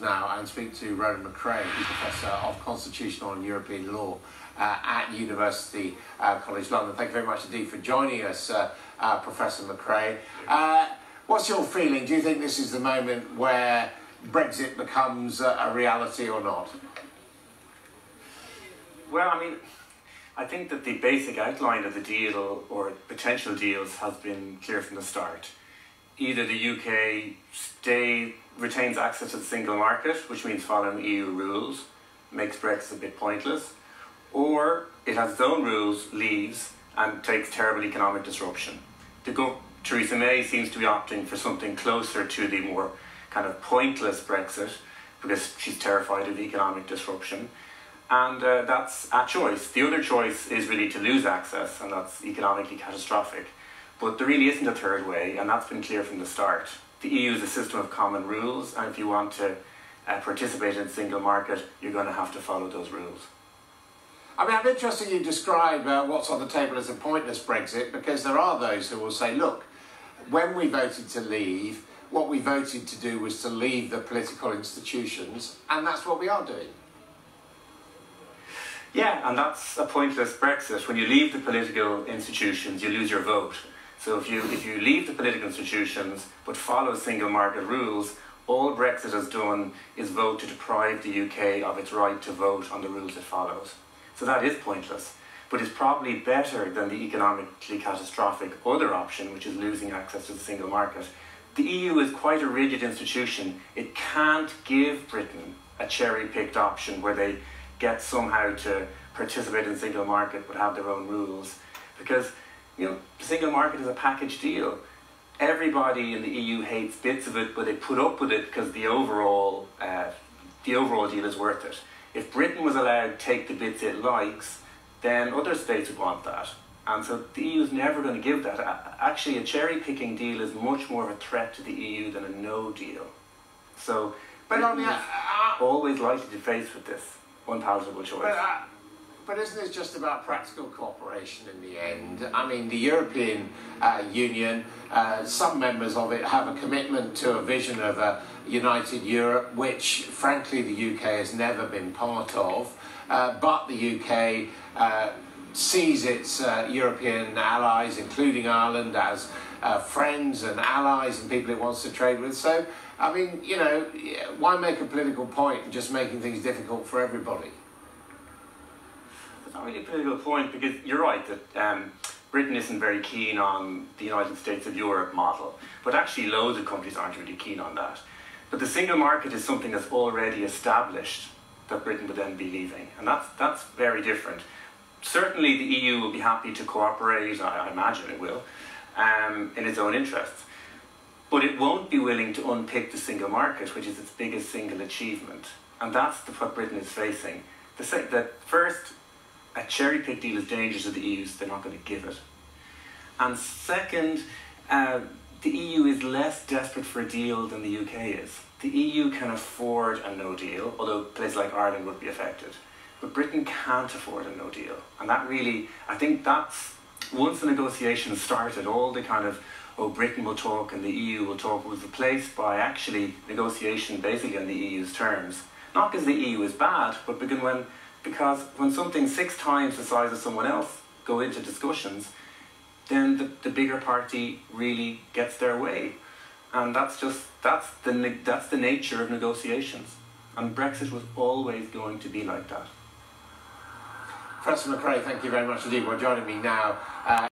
now and speak to Roland McRae, who's Professor of Constitutional and European Law at University College London. Thank you very much indeed for joining us, Professor McRae. What's your feeling? Do you think this is the moment where Brexit becomes a reality or not? Well, I think that the basic outline of the deal or potential deals has been clear from the start. Either the UK retains access to the single market, which means following EU rules, makes Brexit a bit pointless, or it has its own rules, leaves, and takes terrible economic disruption. Theresa May seems to be opting for something closer to the more kind of pointless Brexit, because she's terrified of economic disruption. And that's a choice. The other choice is really to lose access, and that's economically catastrophic. But there really isn't a third way, and that's been clear from the start. The EU is a system of common rules, and if you want to participate in the single market, you're going to have to follow those rules. I'm interested you describe what's on the table as a pointless Brexit, because there are those who will say, look, when we voted to leave, what we voted to do was to leave the political institutions, and that's what we are doing. Yeah, and that's a pointless Brexit. When you leave the political institutions, you lose your vote. So if you leave the political institutions but follow single market rules, all Brexit has done is vote to deprive the UK of its right to vote on the rules it follows. So that is pointless, but it's probably better than the economically catastrophic other option, which is losing access to the single market. The EU is quite a rigid institution. It can't give Britain a cherry-picked option where they get somehow to participate in the single market but have their own rules, because the single market is a package deal. Everybody in the EU hates bits of it, but they put up with it because the overall deal is worth it. If Britain was allowed to take the bits it likes, then other states would want that, and so the EU is never going to give that. Actually, a cherry-picking deal is much more of a threat to the EU than a no deal. So Britain is always likely to face with this unpalatable choice. But isn't it just about practical cooperation in the end? I mean, the European Union, some members of it have a commitment to a vision of a united Europe, which, frankly, the UK has never been part of. But the UK sees its European allies, including Ireland, as friends and allies and people it wants to trade with. So, why make a political point in just making things difficult for everybody? It's not really a political point, because you're right that Britain isn't very keen on the United States of Europe model, but actually loads of countries aren't really keen on that. But the single market is something that's already established that Britain would then be leaving, and that's very different. Certainly the EU will be happy to cooperate, I imagine it will, in its own interests. But it won't be willing to unpick the single market, which is its biggest single achievement. And that's what Britain is facing. First, a cherry-pick deal is dangerous to the EU, so they're not going to give it. And second, the EU is less desperate for a deal than the UK is. The EU can afford a no deal, although places like Ireland would be affected. But Britain can't afford a no deal. And that really, I think that's, once the negotiations started, all the kind of, Britain will talk and the EU will talk, was replaced by actually negotiation basically on the EU's terms. Not because the EU is bad, but because when something 6 times the size of someone else go into discussions, then the bigger party really gets their way. And that's the nature of negotiations. And Brexit was always going to be like that. Professor McRae, thank you very much indeed for joining me now.